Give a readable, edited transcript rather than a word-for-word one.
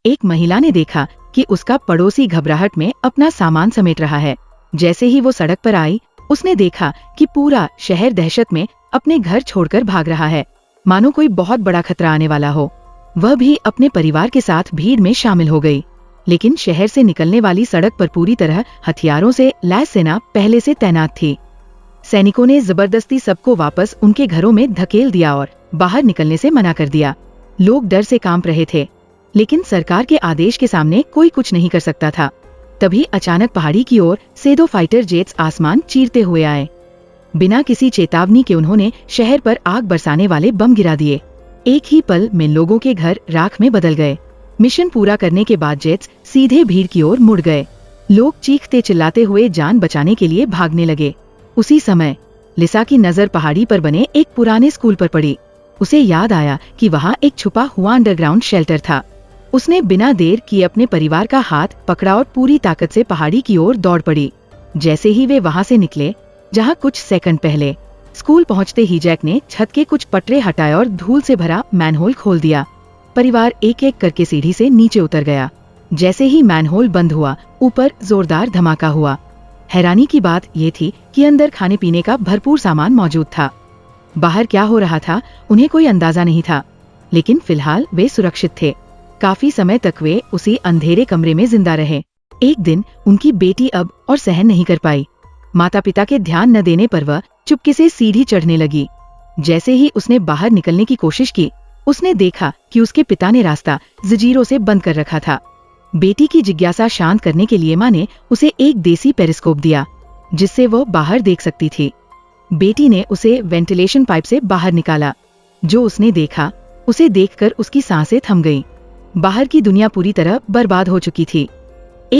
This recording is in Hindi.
एक महिला ने देखा कि उसका पड़ोसी घबराहट में अपना सामान समेट रहा है। जैसे ही वो सड़क पर आई, उसने देखा कि पूरा शहर दहशत में अपने घर छोड़कर भाग रहा है, मानो कोई बहुत बड़ा खतरा आने वाला हो। वह भी अपने परिवार के साथ भीड़ में शामिल हो गई। लेकिन शहर से निकलने वाली सड़क पर पूरी तरह हथियारों से लैस सेना पहले से तैनात थी। सैनिकों ने जबरदस्ती सबको वापस उनके घरों में धकेल दिया और बाहर निकलने से मना कर दिया। लोग डर से कांप रहे थे, लेकिन सरकार के आदेश के सामने कोई कुछ नहीं कर सकता था। तभी अचानक पहाड़ी की ओर से 2 फाइटर जेट्स आसमान चीरते हुए आए। बिना किसी चेतावनी के उन्होंने शहर पर आग बरसाने वाले बम गिरा दिए। एक ही पल में लोगों के घर राख में बदल गए। मिशन पूरा करने के बाद जेट्स सीधे भीड़ की ओर मुड़ गए। लोग चीखते चिल्लाते हुए जान बचाने के लिए भागने लगे। उसी समय लिसा की नजर पहाड़ी पर बने एक पुराने स्कूल पर पड़ी। उसे याद आया कि वहाँ एक छुपा हुआ अंडरग्राउंड शेल्टर था। उसने बिना देर किए अपने परिवार का हाथ पकड़ा और पूरी ताकत से पहाड़ी की ओर दौड़ पड़ी। जैसे ही वे वहाँ से निकले, जहाँ कुछ सेकंड पहले, स्कूल पहुँचते ही जैक ने छत के कुछ पटरे हटाए और धूल से भरा मैनहोल खोल दिया। परिवार एक एक करके सीढ़ी से नीचे उतर गया। जैसे ही मैनहोल बंद हुआ, ऊपर जोरदार धमाका हुआ। हैरानी की बात यह थी कि अंदर खाने पीने का भरपूर सामान मौजूद था। बाहर क्या हो रहा था उन्हें कोई अंदाजा नहीं था, लेकिन फिलहाल वे सुरक्षित थे। काफी समय तक वे उसी अंधेरे कमरे में जिंदा रहे। एक दिन उनकी बेटी अब और सहन नहीं कर पाई। माता पिता के ध्यान न देने पर वह चुपके से सीढ़ी चढ़ने लगी। जैसे ही उसने बाहर निकलने की कोशिश की, उसने देखा कि उसके पिता ने रास्ता जंजीरों से बंद कर रखा था। बेटी की जिज्ञासा शांत करने के लिए माँ ने उसे एक देसी पेरिस्कोप दिया, जिससे वो बाहर देख सकती थी। बेटी ने उसे वेंटिलेशन पाइप से बाहर निकाला। जो उसने देखा, उसे देखकर उसकी सांसें थम गईं। बाहर की दुनिया पूरी तरह बर्बाद हो चुकी थी।